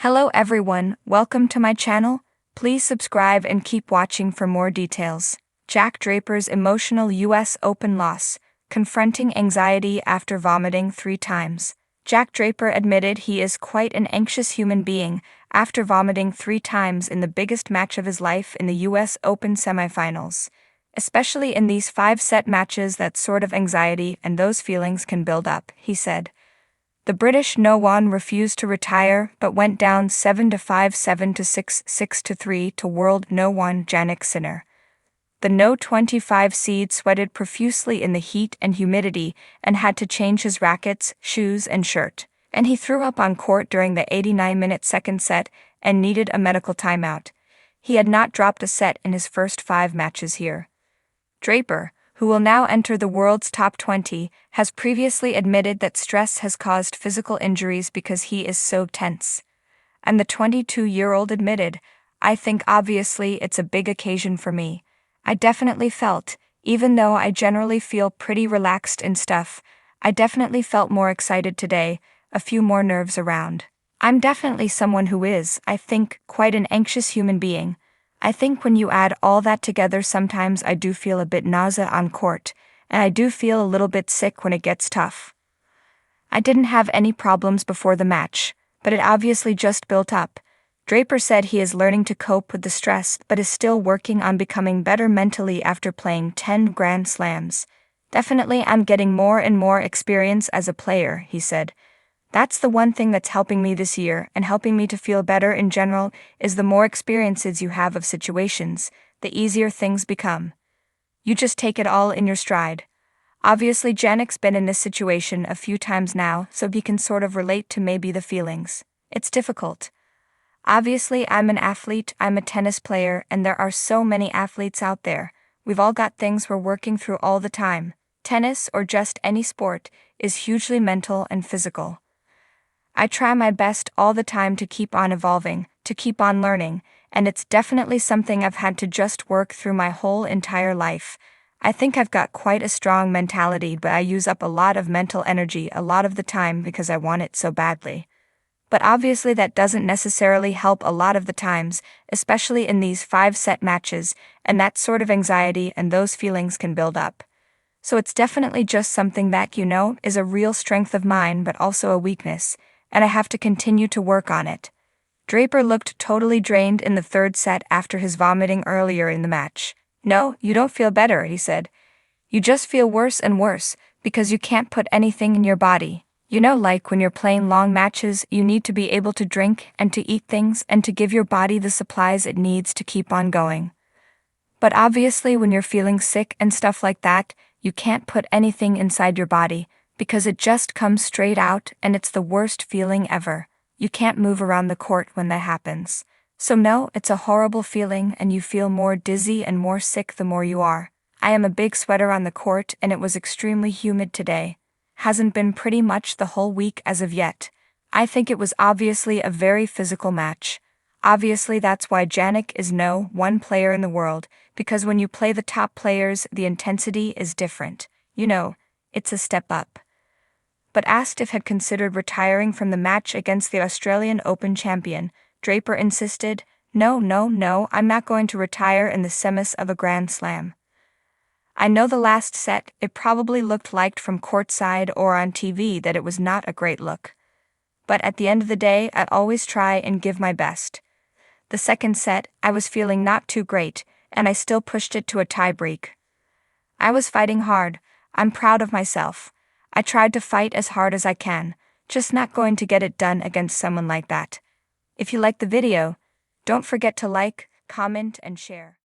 Hello everyone, welcome to my channel. Please subscribe and keep watching for more details. Jack Draper's emotional US Open loss, confronting anxiety after vomiting 3 times. Jack Draper admitted he is quite an anxious human being after vomiting 3 times in the biggest match of his life in the US Open semifinals. Especially in these 5-set matches, that sort of anxiety and those feelings can build up, he said. The British No 1 refused to retire but went down 7-5, 7-6, 6-3 to world No 1 Jannik Sinner. The No 25 seed sweated profusely in the heat and humidity and had to change his rackets, shoes and shirt. And he threw up on court during the 89-minute second set and needed a medical timeout. He had not dropped a set in his first 5 matches here. Draper, who will now enter the world's top 20, has previously admitted that stress has caused physical injuries because he is so tense. And the 22-year-old admitted, "I think obviously it's a big occasion for me. I definitely felt, even though I generally feel pretty relaxed and stuff, I definitely felt more excited today, a few more nerves around. I'm definitely someone who is, I think, quite an anxious human being. I think when you add all that together, sometimes I do feel a bit nausea on court, and I do feel a little bit sick when it gets tough. I didn't have any problems before the match, but it obviously just built up." Draper said he is learning to cope with the stress but is still working on becoming better mentally after playing 10 Grand Slams. "Definitely I'm getting more and more experience as a player," he said. "That's the one thing that's helping me this year and helping me to feel better in general is the more experiences you have of situations, the easier things become. You just take it all in your stride." Obviously Jannik's been in this situation a few times now, so he can sort of relate to maybe the feelings. "It's difficult. Obviously I'm an athlete, I'm a tennis player, and there are so many athletes out there. We've all got things we're working through all the time. Tennis, or just any sport, is hugely mental and physical. I try my best all the time to keep on evolving, to keep on learning, and it's definitely something I've had to just work through my whole entire life. I think I've got quite a strong mentality, but I use up a lot of mental energy a lot of the time because I want it so badly. But obviously that doesn't necessarily help a lot of the times, especially in these 5-set matches, and that sort of anxiety and those feelings can build up. So it's definitely just something that, is a real strength of mine but also a weakness, and I have to continue to work on it." Draper looked totally drained in the 3rd set after his vomiting earlier in the match. "No, you don't feel better," he said. "You just feel worse and worse, because you can't put anything in your body. Like when you're playing long matches, you need to be able to drink and to eat things and to give your body the supplies it needs to keep on going. But obviously when you're feeling sick and stuff like that, you can't put anything inside your body, because it just comes straight out and it's the worst feeling ever. You can't move around the court when that happens. So no, it's a horrible feeling and you feel more dizzy and more sick the more you are. I am a big sweater on the court and it was extremely humid today. Hasn't been pretty much the whole week as of yet. I think it was obviously a very physical match. Obviously that's why Jannik is No. 1 player in the world, because when you play the top players the intensity is different. It's a step up." But asked if had considered retiring from the match against the Australian Open champion, Draper insisted, No, I'm not going to retire in the semis of a Grand Slam. I know the last set, it probably looked like from courtside or on TV that it was not a great look. But at the end of the day, I always try and give my best. The second set, I was feeling not too great, and I still pushed it to a tie-break. I was fighting hard. I'm proud of myself. I tried to fight as hard as I can, just not going to get it done against someone like that. If you like the video, don't forget to like, comment, and share.